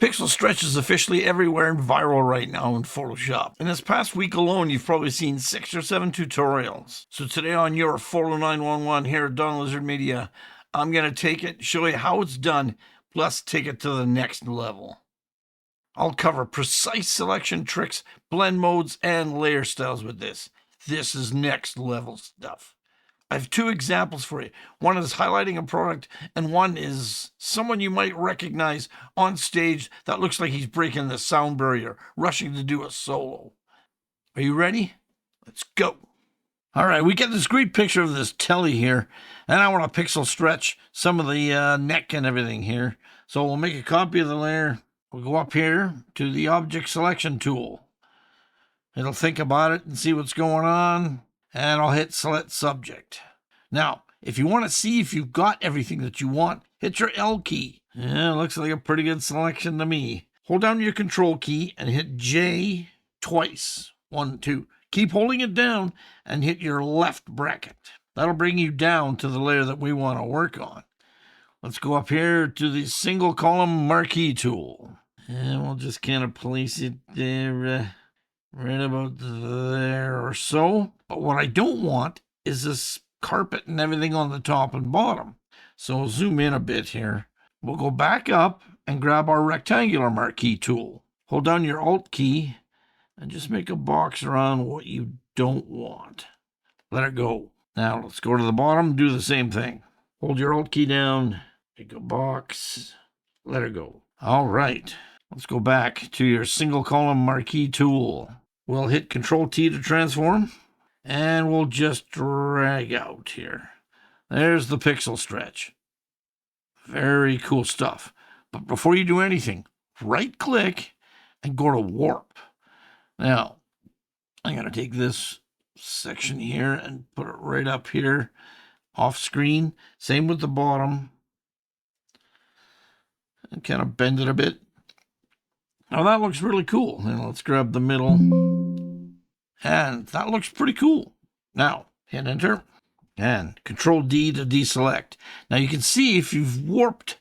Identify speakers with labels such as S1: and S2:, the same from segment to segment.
S1: Pixel Stretch is officially everywhere and viral right now in Photoshop. In this past week alone, you've probably seen 6 or 7 tutorials. So today on your 40911 here at DonLizardMedia, I'm going to take it, show you how it's done, plus take it to the next level. I'll cover precise selection tricks, blend modes, and layer styles with this. This is next level stuff. I have 2 examples for you. One is highlighting a product, and one is someone you might recognize on stage that looks like he's breaking the sound barrier, rushing to do a solo. Are you ready? Let's go. All right, we get this great picture of this telly here, and I want to pixel stretch some of the neck and everything here. So we'll make a copy of the layer. We'll go up here to the object selection tool. It'll think about it and see what's going on. And I'll hit select subject. Now, if you want to see if you've got everything that you want, hit your L key. Yeah, looks like a pretty good selection to me. Hold down your control key and hit J twice. 1, 2. Keep holding it down and hit your left bracket. That'll bring you down to the layer that we want to work on. Let's go up here to the Single Column Marquee Tool. And we'll just kind of place it there, right about there or so. But what I don't want is this carpet and everything on the top and bottom. So we'll zoom in a bit here. We'll go back up and grab our rectangular marquee tool. Hold down your Alt key and just make a box around what you don't want. Let it go. Now let's go to the bottom, do the same thing. Hold your Alt key down, make a box, let it go. All right, let's go back to your Single Column Marquee Tool. We'll hit Control T to transform, and we'll just drag out here. There's the pixel stretch. Very cool stuff. But before you do anything, right-click and go to Warp. Now, I'm going to take this section here and put it right up here, off screen. Same with the bottom. And kind of bend it a bit. Now that looks really cool. Now let's grab the middle. And that looks pretty cool. Now, hit enter and Control D to deselect. Now you can see if you've warped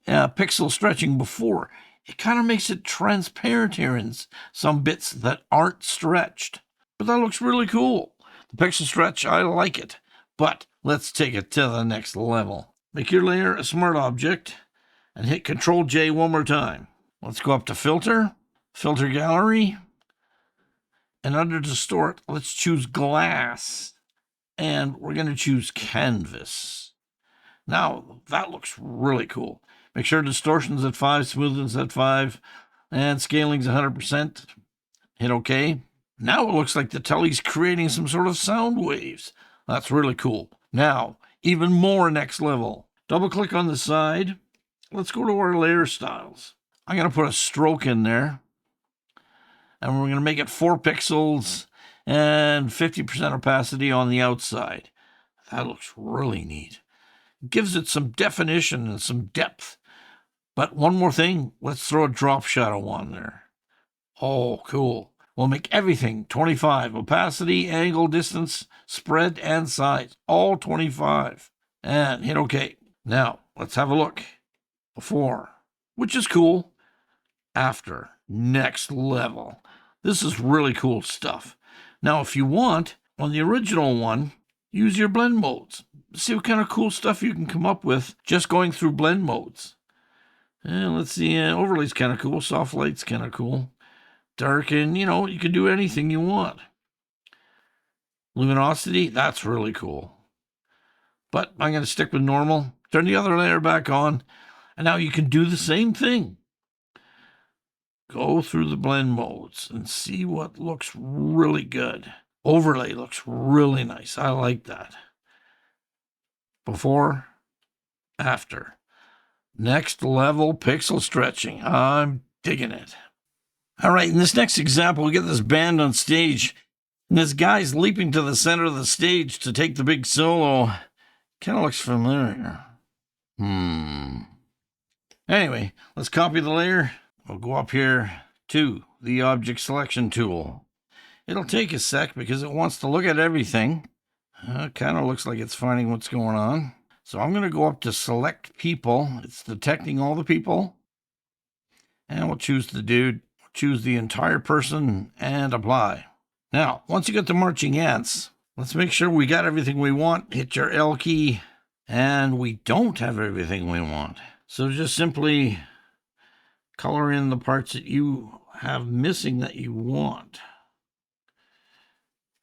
S1: pixel stretching before, it kind of makes it transparent here in some bits that aren't stretched. But that looks really cool. The pixel stretch, I like it. But let's take it to the next level. Make your layer a smart object and hit Control J one more time. Let's go up to Filter, Filter Gallery, and under Distort, let's choose Glass, and we're going to choose Canvas. Now, that looks really cool. Make sure Distortion's at 5, Smoothness at 5, and Scaling's 100%. Hit OK. Now it looks like the telly's creating some sort of sound waves. That's really cool. Now, even more next level. Double-click on the side. Let's go to our layer styles. I'm going to put a stroke in there, and we're going to make it 4 pixels and 50% opacity on the outside. That looks really neat. It gives it some definition and some depth. But one more thing, let's throw a drop shadow on there. Oh, cool. We'll make everything 25. Opacity, angle, distance, spread, and size. All 25. And hit OK. Now, let's have a look. Before, which is cool. After, next level. This is really cool stuff. Now, if you want, on the original one, use your blend modes. See what kind of cool stuff you can come up with just going through blend modes. And let's see, overlay's kind of cool. Soft light's kind of cool. Darken, you can do anything you want. Luminosity, that's really cool. But I'm going to stick with normal. Turn the other layer back on. And now you can do the same thing. Go through the blend modes and see what looks really good. Overlay looks really nice. I like that. Before, after. Next level pixel stretching. I'm digging it. All right, in this next example, we get this band on stage. And this guy's leaping to the center of the stage to take the big solo. Kind of looks familiar. Anyway, let's copy the layer. We'll go up here to the object selection tool. It'll take a sec because it wants to look at everything. It kind of looks like it's finding what's going on. So I'm going to go up to select people. It's detecting all the people. And we'll choose the dude, choose the entire person, and apply. Now, once you get the marching ants, let's make sure we got everything we want. Hit your L key, and we don't have everything we want. So just simply color in the parts that you have missing that you want.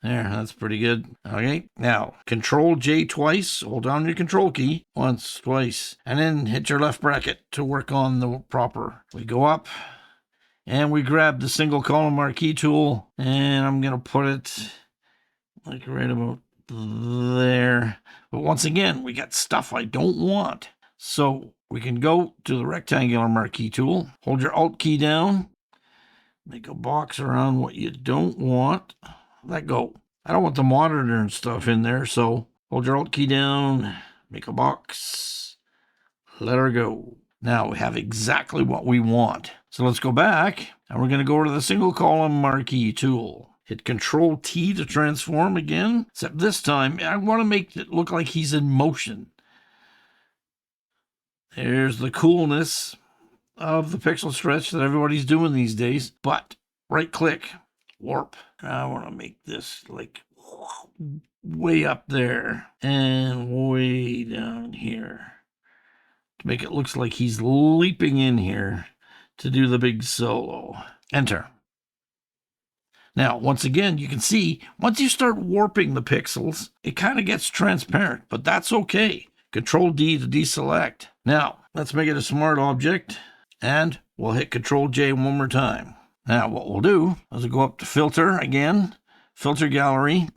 S1: There, that's pretty good. Okay, now Control J twice, hold down your Control key, once, twice, and then hit your left bracket to work on the proper. We go up, and we grab the Single Column Marquee Tool, and I'm going to put it like right about there. But once again, we got stuff I don't want. So we can go to the Rectangular Marquee Tool, hold your Alt key down, make a box around what you don't want. Let go. I don't want the monitor and stuff in there, so hold your Alt key down, make a box, let her go. Now we have exactly what we want. So let's go back, and we're going to go to the Single Column Marquee Tool. Hit Control T to transform again, except this time I want to make it look like he's in motion. There's the coolness of the pixel stretch that everybody's doing these days, but right click, warp. I want to make this like way up there and way down here to make it look like he's leaping in here to do the big solo. Enter. Now, once again, you can see, once you start warping the pixels, it kind of gets transparent, but that's okay. Control D to deselect. Now, let's make it a smart object, and we'll hit Control J one more time. Now, what we'll do is we'll go up to Filter again, Filter Gallery,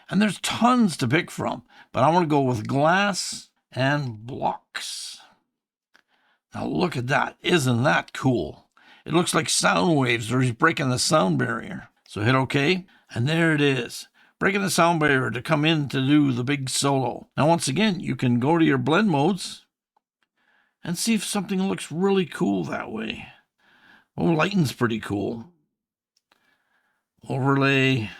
S1: and there's tons to pick from, but I want to go with Glass and Blocks. Now, look at that. Isn't that cool? It looks like sound waves, or he's breaking the sound barrier. So hit OK, and there it is. Breaking the sound barrier to come in to do the big solo. Now, once again, you can go to your blend modes and see if something looks really cool that way. Oh, lighting's pretty cool. Overlay.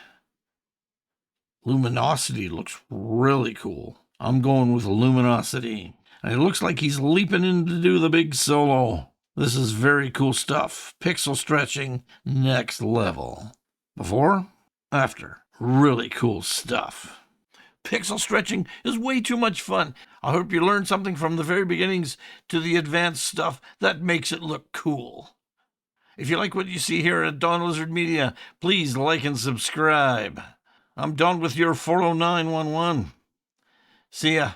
S1: Luminosity looks really cool. I'm going with Luminosity. And it looks like he's leaping in to do the big solo. This is very cool stuff. Pixel stretching, next level. Before, after. Really cool stuff. Pixel stretching is way too much fun. I hope you learned something from the very beginnings to the advanced stuff that makes it look cool. If you like what you see here at DonLizardMedia, please like and subscribe. I'm Don with your 40911. See ya.